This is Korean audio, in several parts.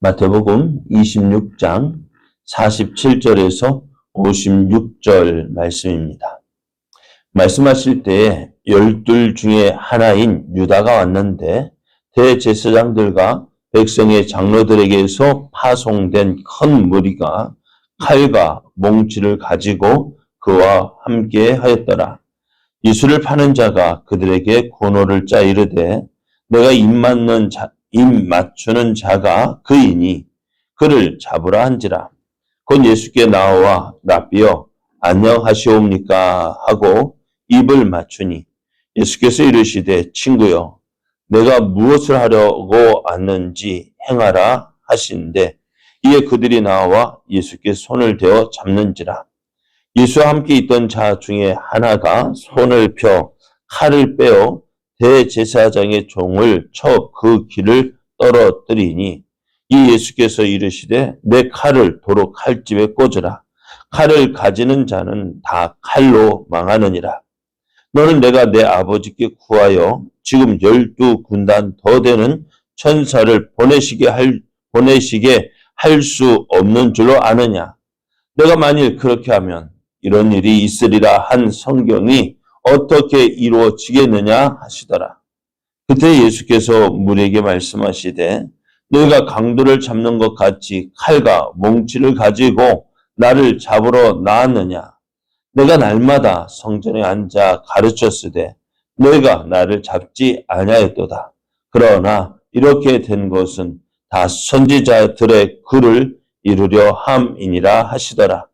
마태복음 26장 47절에서 56절 말씀입니다. 말씀하실 때에 12 중에 하나인 유다가 왔는데 대제사장들과 백성의 장로들에게서 파송된 큰 무리가 칼과 몽치를 가지고 그와 함께 하였더라. 예수를 파는 자가 그들에게 고노를 짜 이르되 내가 입 맞추는 자가 그이니 그를 잡으라 한지라. 곧 예수께 나와 라삐여 안녕하시옵니까 하고 입을 맞추니 예수께서 이르시되 친구여 내가 무엇을 하려고 왔는지 행하라 하시는데 이에 그들이 나와 예수께 손을 대어 잡는지라. 예수와 함께 있던 자 중에 하나가 손을 펴 칼을 빼어 대제사장의 종을 쳐 그 길을 떨어뜨리니 이 예수께서 이르시되 내 칼을 도로 칼집에 꽂으라. 칼을 가지는 자는 다 칼로 망하느니라. 너는 내가 내 아버지께 구하여 지금 12군단 더 되는 천사를 보내시게 할 수 없는 줄로 아느냐. 내가 만일 그렇게 하면 이런 일이 있으리라 한 성경이 어떻게 이루어지겠느냐 하시더라. 그때 예수께서 무리에게 말씀하시되 너희가 강도를 잡는 것 같이 칼과 몽치를 가지고 나를 잡으러 나왔느냐. 내가 날마다 성전에 앉아 가르쳤으되 너희가 나를 잡지 아니하였도다. 그러나 이렇게 된 것은 다 선지자들의 글을 이루려 함이니라 하시더라.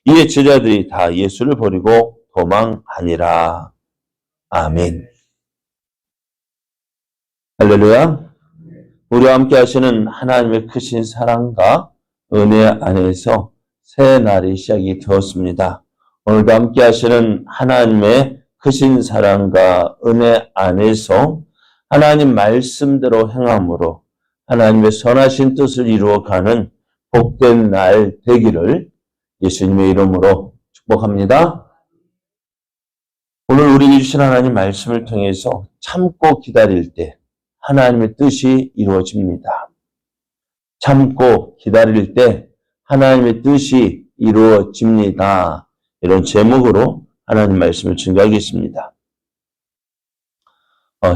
이에 제자들이 다 예수를 버리고 도망하니라. 아멘. 할렐루야. 우리와 함께 하시는 하나님의 크신 사랑과 은혜 안에서 새 날이 시작이 되었습니다. 오늘도 함께 하시는 하나님의 크신 사랑과 은혜 안에서 하나님 말씀대로 행함으로 하나님의 선하신 뜻을 이루어가는 복된 날 되기를 예수님의 이름으로 축복합니다. 오늘 우리에게 주신 하나님 말씀을 통해서 참고 기다릴 때 하나님의 뜻이 이루어집니다. 참고 기다릴 때 하나님의 뜻이 이루어집니다. 이런 제목으로 하나님 말씀을 증거하겠습니다.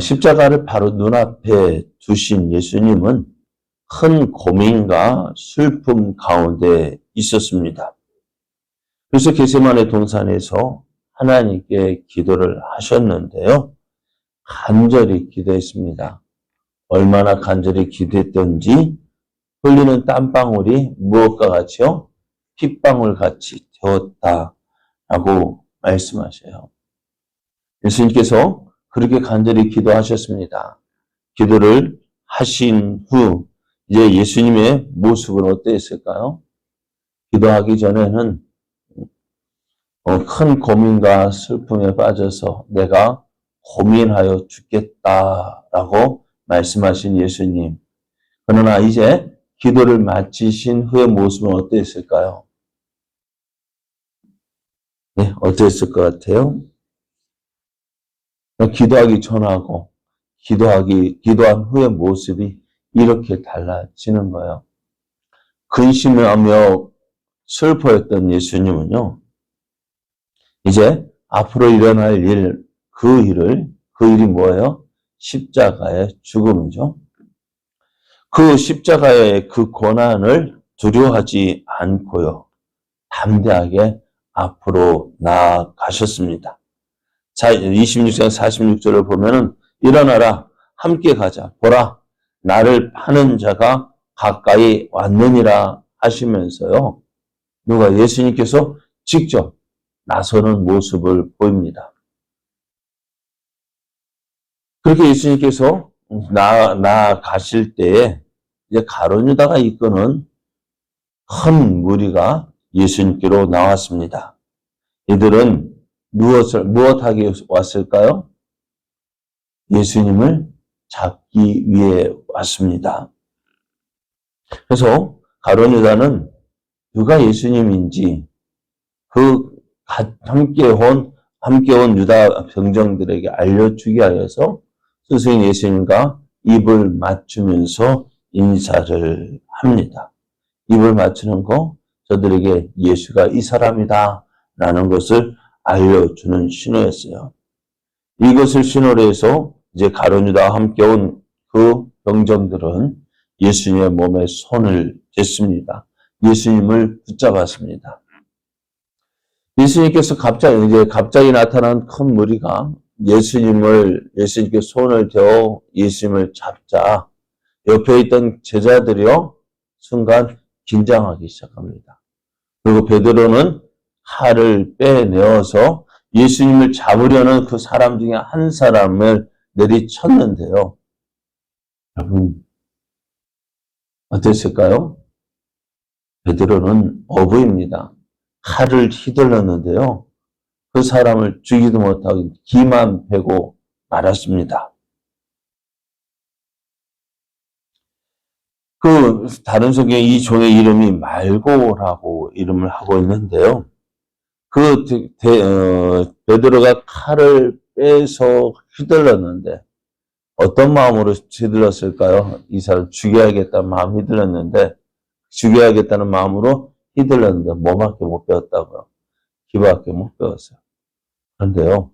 십자가를 바로 눈앞에 두신 예수님은 큰 고민과 슬픔 가운데 있었습니다. 그래서 겟세마네 동산에서 하나님께 기도를 하셨는데요. 간절히 기도했습니다. 얼마나 간절히 기도했던지 흘리는 땀방울이 무엇과 같이요? 핏방울 같이 되었다라고 말씀하셔요. 예수님께서 그렇게 간절히 기도하셨습니다. 기도를 하신 후 이제 예수님의 모습은 어땠을까요? 기도하기 전에는 큰 고민과 슬픔에 빠져서 내가 고민하여 죽겠다라고 말씀하신 예수님. 그러나 이제 기도를 마치신 후의 모습은 어땠을까요? 네, 어땠을 것 같아요? 기도하기 전하고 기도한 후의 모습이 이렇게 달라지는 거예요. 근심하며 슬퍼했던 예수님은요, 이제 앞으로 일어날 그 일이 뭐예요? 십자가의 죽음이죠. 그 십자가의 그 고난을 두려워하지 않고요, 담대하게 앞으로 나아가셨습니다. 26장 46절을 보면은 일어나라 함께 가자 보라 나를 파는 자가 가까이 왔느니라 하시면서요. 누가 예수님께서 직접 나서는 모습을 보입니다. 그렇게 예수님께서 나아가실 때에 이제 가룟 유다가 이끄는 큰 무리가 예수님께로 나왔습니다. 이들은 무엇하기 왔을까요? 예수님을 잡기 위해 왔습니다. 그래서 가룟 유다는 누가 예수님인지 그 함께 온 유다 병정들에게 알려주기 위해서 스승 예수님과 입을 맞추면서 인사를 합니다. 입을 맞추는 거 저들에게 예수가 이 사람이다 라는 것을 알려주는 신호였어요. 이것을 신호로 해서 이제 가룟 유다와 함께 온 그 병정들은 예수님의 몸에 손을 댔습니다. 예수님을 붙잡았습니다. 예수님께서 갑자기 나타난 큰 무리가 예수님께 손을 대어 예수님을 잡자 옆에 있던 제자들이요 순간 긴장하기 시작합니다. 그리고 베드로는 칼을 빼내어서 예수님을 잡으려는 그 사람 중에 한 사람을 내리쳤는데요. 여러분 어땠을까요? 베드로는 어부입니다. 칼을 휘둘렀는데요. 그 사람을 죽이도 못하고 기만 베고 말았습니다. 다른 성경에 이 종의 이름이 말고라고 이름을 하고 있는데요. 베드로가 칼을 빼서 휘둘렀는데 어떤 마음으로 휘둘렀을까요? 이 사람 죽여야겠다는 마음이 휘둘렀는데 죽여야겠다는 마음으로 휘둘렀는데 뭐밖에 못 배웠다고요? 귀밖에 못 배웠어요. 그런데요.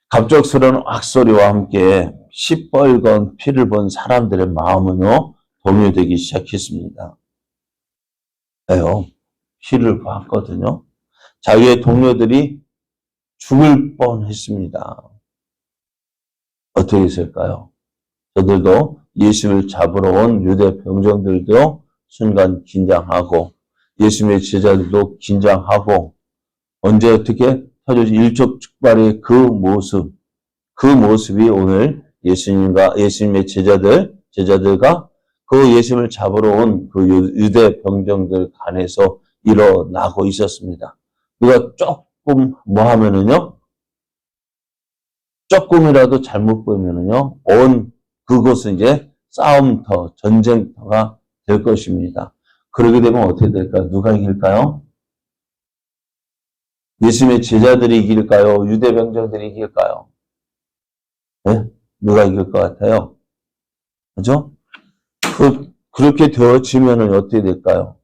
갑작스러운 악소리와 함께 시뻘건 피를 본 사람들의 마음은요. 동요되기 시작했습니다. 왜요? 피를 봤거든요. 자기의 동료들이 죽을 뻔했습니다. 어떻게 했을까요? 저들도 예수를 잡으러 온 유대 병정들도 순간 긴장하고 예수님의 제자들도 긴장하고 언제 어떻게 터져서 일촉즉발의 그 모습이 오늘 예수님의 제자들과 그 예수님을 잡으러 온 그 유대 병정들 간에서 일어나고 있었습니다. 누가 조금 조금이라도 잘못 보면은요, 그곳은 이제 싸움터, 전쟁터가 될 것입니다. 그러게 되면 어떻게 될까요? 누가 이길까요? 예수님의 제자들이 이길까요? 유대 병정들이 이길까요? 네? 누가 이길 것 같아요? 그죠? 그렇게 되어지면은 어떻게 될까요?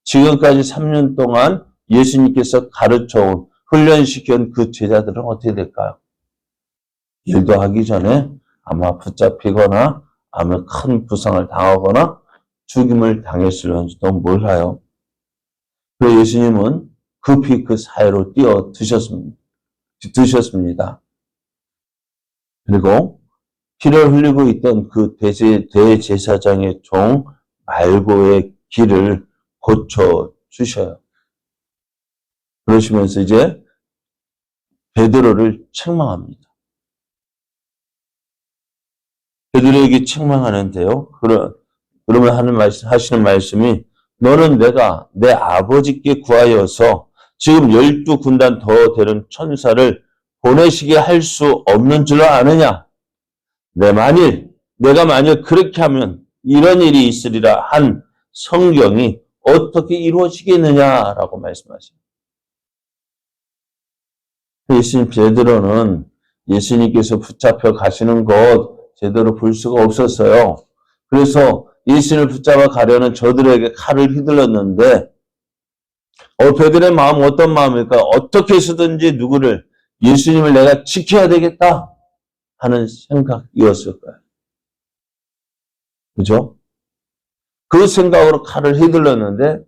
지금까지 3년 동안 예수님께서 가르쳐온, 훈련시킨 그 제자들은 어떻게 될까요? 일도 하기 전에 아마 붙잡히거나 아마 큰 부상을 당하거나 죽임을 당했을런지도 몰라요. 그래서 예수님은 급히 그 사이로 뛰어 드셨습니다. 그리고 피를 흘리고 있던 그 대제사장의 종 말고의 길을 고쳐주셔요. 그러시면서 이제 베드로를 책망합니다. 베드로에게 책망하는데요. 그러면 하시는 말씀이 너는 내가 내 아버지께 구하여서 지금 12군단 더 되는 천사를 보내시게 할 수 없는 줄 아느냐? 내가 만일 그렇게 하면 이런 일이 있으리라 한 성경이 어떻게 이루어지겠느냐라고 말씀하세요. 베드로는 예수님께서 붙잡혀 가시는 것 제대로 볼 수가 없었어요. 그래서 예수님을 붙잡아 가려는 저들에게 칼을 휘둘렀는데 베드로의 마음은 어떤 마음일까요? 어떻게 해서든지 예수님을 내가 지켜야 되겠다 하는 생각이었을 거예요. 그죠? 그 생각으로 칼을 휘둘렀는데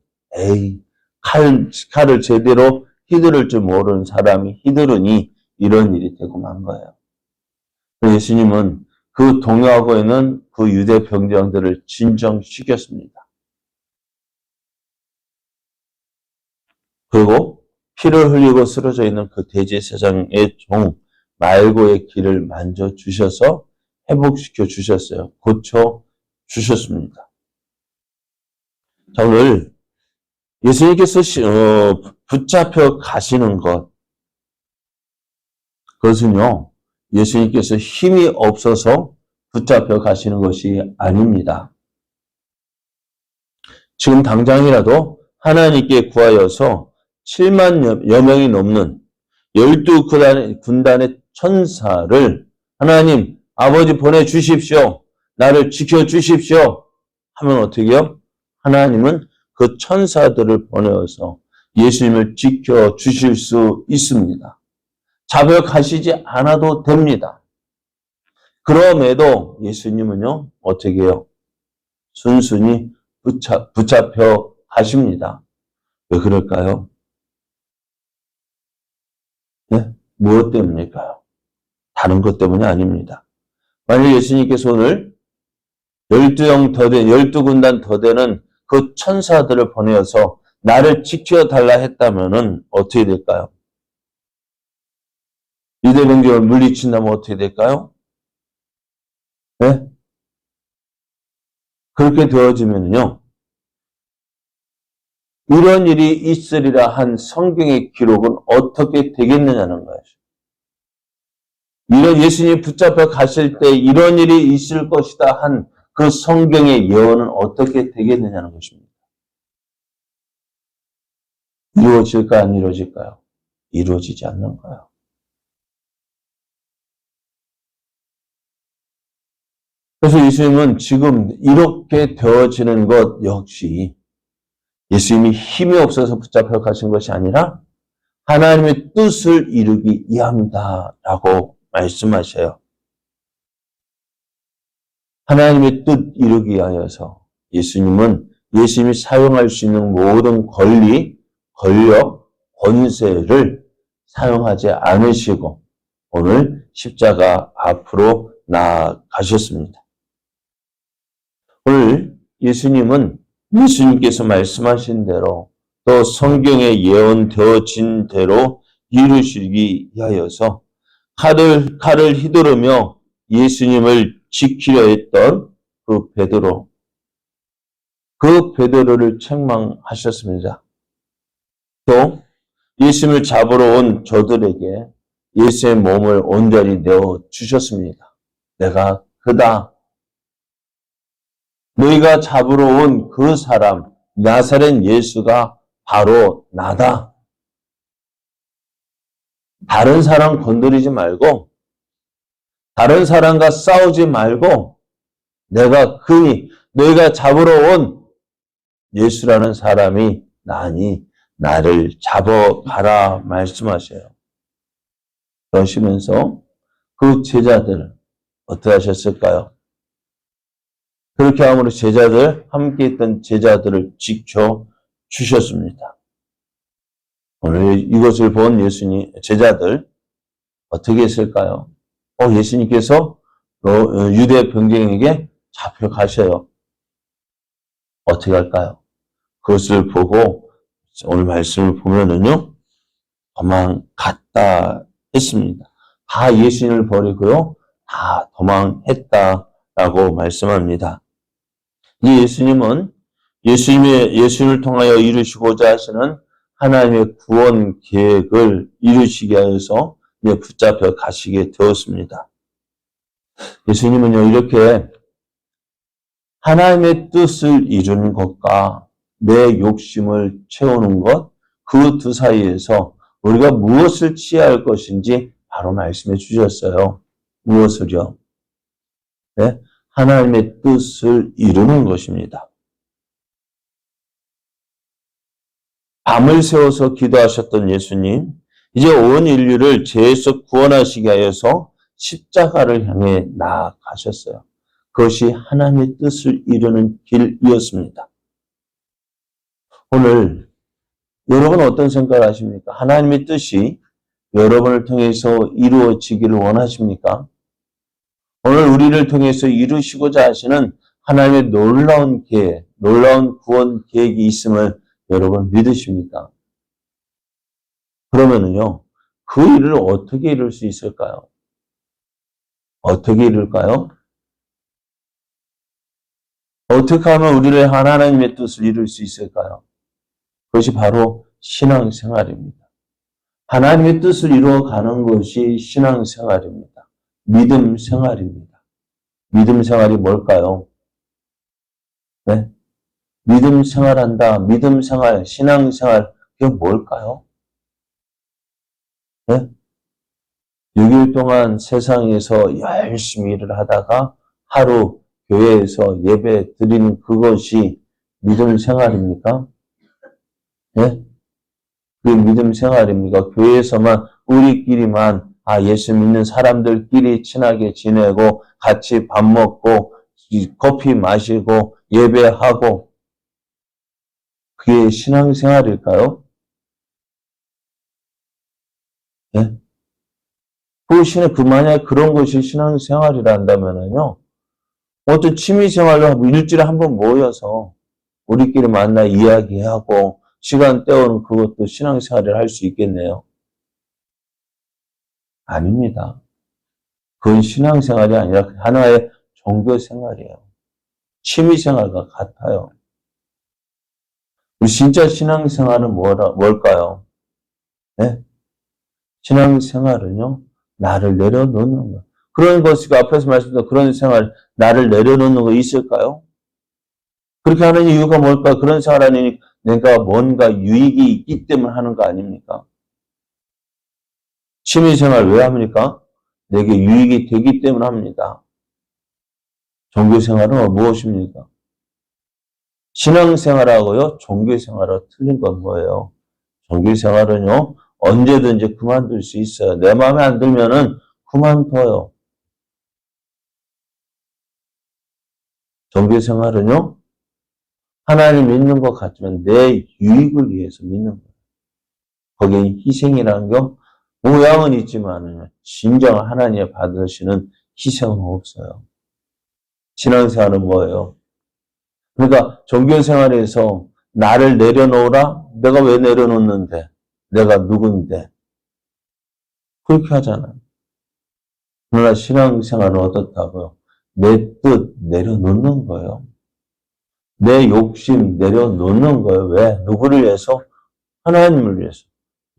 칼을 제대로 휘두를 줄 모르는 사람이 휘두르니 이런 일이 되고 만 거예요. 예수님은 그 동요하고 있는 그 유대 병정들을 진정시켰습니다. 그리고 피를 흘리고 쓰러져 있는 그 대제사장의 종 말고의 길을 만져주셔서 회복시켜 주셨어요. 고쳐 주셨습니다. 자, 오늘 예수님께서 붙잡혀 가시는 그것은요, 예수님께서 힘이 없어서 붙잡혀 가시는 것이 아닙니다. 지금 당장이라도 하나님께 구하여서 7만여 명이 넘는 12군단의 천사를 하나님 아버지 보내주십시오. 나를 지켜주십시오. 하면 어떻게 해요? 하나님은 그 천사들을 보내어서 예수님을 지켜 주실 수 있습니다. 자백하시지 않아도 됩니다. 그럼에도 예수님은요, 어떻게 해요? 순순히 붙잡혀 가십니다. 왜 그럴까요? 네? 무엇 때문일까요? 다른 것 때문이 아닙니다. 만약 예수님께서 오늘 12군단 더 되는 그 천사들을 보내어서 나를 지켜달라 했다면은 어떻게 될까요? 유대 병정을 물리친다면 어떻게 될까요? 네? 그렇게 되어지면요, 이런 일이 있으리라 한 성경의 기록은 어떻게 되겠느냐는 거예요. 이런 예수님이 붙잡혀 가실 때 이런 일이 있을 것이다 한 그 성경의 예언은 어떻게 되겠느냐는 것입니다. 이루어질까 안 이루어질까요? 이루어지지 않는 거예요. 그래서 예수님은 지금 이렇게 되어지는 것 역시 예수님이 힘이 없어서 붙잡혀 가신 것이 아니라 하나님의 뜻을 이루기 위함이다라고 말씀하셔요. 하나님의 뜻 이루기 위하여서 예수님이 사용할 수 있는 모든 권리, 권력, 권세를 사용하지 않으시고 오늘 십자가 앞으로 나아가셨습니다. 오늘 예수님께서 말씀하신 대로 또 성경에 예언되어진 대로 이루시기 위하여서 칼을 휘두르며 예수님을 지키려 했던 그 베드로를 책망하셨습니다. 또 예수님을 잡으러 온 저들에게 예수의 몸을 온전히 내어 주셨습니다. 내가 그다. 너희가 잡으러 온 그 사람 나사렛 예수가 바로 나다. 다른 사람 건드리지 말고 다른 사람과 싸우지 말고 너희가 잡으러 온 예수라는 사람이 나니 나를 잡아가라 말씀하셔요. 그러시면서 그 제자들 어떻게 하셨을까요? 그렇게 함으로 함께 있던 제자들을 지켜 주셨습니다. 오늘 이것을 본 제자들 어떻게 했을까요? 예수님께서 유대 병정에게 잡혀가셔요. 어떻게 할까요? 그것을 보고 오늘 말씀을 보면은요, 도망갔다 했습니다. 다 예수님을 버리고요, 다 도망했다라고 말씀합니다. 이 예수님을 통하여 이루시고자 하시는 하나님의 구원 계획을 이루시기 위해서 붙잡혀 가시게 되었습니다. 예수님은요, 이렇게 하나님의 뜻을 이루는 것과 내 욕심을 채우는 것, 그 두 사이에서 우리가 무엇을 취할 것인지 바로 말씀해 주셨어요. 무엇을요? 네? 하나님의 뜻을 이루는 것입니다. 밤을 새워서 기도하셨던 예수님, 이제 온 인류를 죄에서 구원하시기 위해서 십자가를 향해 나아가셨어요. 그것이 하나님의 뜻을 이루는 길이었습니다. 오늘 여러분 어떤 생각을 하십니까? 하나님의 뜻이 여러분을 통해서 이루어지기를 원하십니까? 오늘 우리를 통해서 이루시고자 하시는 하나님의 놀라운 계획, 놀라운 구원 계획이 있음을 여러분 믿으십니까? 그러면은요, 그 일을 어떻게 이룰 수 있을까요? 어떻게 이룰까요? 어떻게 하면 우리를 하나님의 뜻을 이룰 수 있을까요? 그것이 바로 신앙생활입니다. 하나님의 뜻을 이루어가는 것이 신앙생활입니다. 믿음생활입니다. 믿음생활이 뭘까요? 네? 믿음생활한다. 믿음생활, 신앙생활, 그게 뭘까요? 네? 6일 동안 세상에서 열심히 일을 하다가 하루 교회에서 예배 드리는 그것이 믿음 생활입니까? 예? 그게 믿음 생활입니까? 교회에서만 우리끼리만 예수 믿는 사람들끼리 친하게 지내고 같이 밥 먹고 커피 마시고 예배하고 그게 신앙생활일까요? 예? 만약에 그런 것이 신앙생활이라 한다면은요, 어떤 취미생활로 일주일에 한 번 모여서 우리끼리 만나 이야기하고 시간 때우는 그것도 신앙생활을 할 수 있겠네요. 아닙니다. 그건 신앙생활이 아니라 하나의 종교생활이에요. 취미생활과 같아요. 우리 진짜 신앙생활은 뭘까요? 네? 신앙생활은요, 나를 내려놓는 거. 그런 것이 앞에서 말씀드린 그런 생활, 나를 내려놓는 거 있을까요? 그렇게 하는 이유가 뭘까? 그런 생활 하니 내가 뭔가 유익이 있기 때문에 하는 거 아닙니까? 취미생활 왜 합니까? 내게 유익이 되기 때문에 합니다. 종교생활은 무엇입니까? 신앙생활하고요, 종교생활하고 틀린 건 뭐예요? 종교생활은요, 언제든지 그만둘 수 있어요. 내 마음에 안 들면은 그만둬요. 종교생활은요, 하나님 믿는 것 같지만 내 유익을 위해서 믿는 거예요. 거기에 희생이라는 게 모양은 있지만 진정 하나님이 받으시는 희생은 없어요. 신앙생활은 뭐예요? 그러니까 종교생활에서 나를 내려놓으라? 내가 왜 내려놓는데? 내가 누군데? 그렇게 하잖아요. 그러나 신앙생활은 어떻다고요? 내 뜻 내려놓는 거예요. 내 욕심 내려놓는 거예요. 왜? 누구를 위해서? 하나님을 위해서.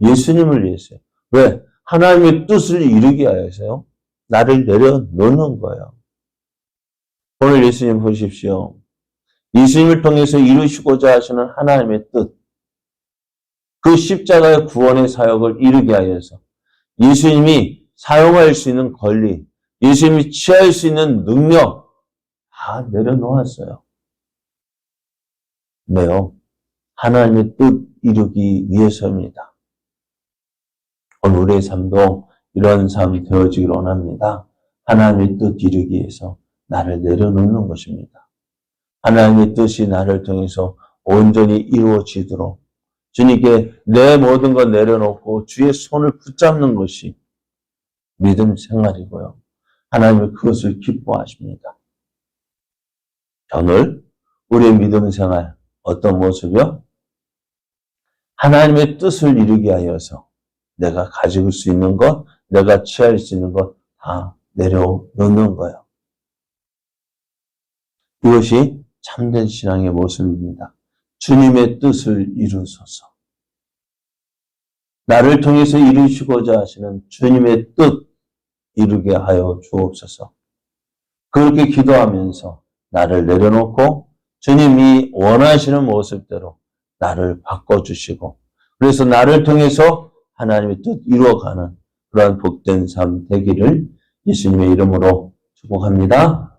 예수님을 위해서요. 왜? 하나님의 뜻을 이루기 위해서요. 나를 내려놓는 거예요. 오늘 예수님 보십시오. 예수님을 통해서 이루시고자 하시는 하나님의 뜻. 그 십자가의 구원의 사역을 이루기 위해서 예수님이 사용할 수 있는 권리, 예수님이 취할 수 있는 능력 다 내려놓았어요. 왜요? 하나님의 뜻 이루기 위해서입니다. 오늘 우리의 삶도 이런 삶 되어지기를 원합니다. 하나님의 뜻 이루기 위해서 나를 내려놓는 것입니다. 하나님의 뜻이 나를 통해서 온전히 이루어지도록 주님께 내 모든 것 내려놓고 주의 손을 붙잡는 것이 믿음 생활이고요. 하나님은 그것을 기뻐하십니다. 오늘 우리의 믿음 생활 어떤 모습이요? 하나님의 뜻을 이루기 위하여서 내가 가질 수 있는 것, 내가 취할 수 있는 것 다 내려놓는 거예요. 이것이 참된 신앙의 모습입니다. 주님의 뜻을 이루소서. 나를 통해서 이루시고자 하시는 주님의 뜻 이루게 하여 주옵소서. 그렇게 기도하면서 나를 내려놓고 주님이 원하시는 모습대로 나를 바꿔주시고 그래서 나를 통해서 하나님의 뜻 이루어가는 그러한 복된 삶 되기를 예수님의 이름으로 축복합니다.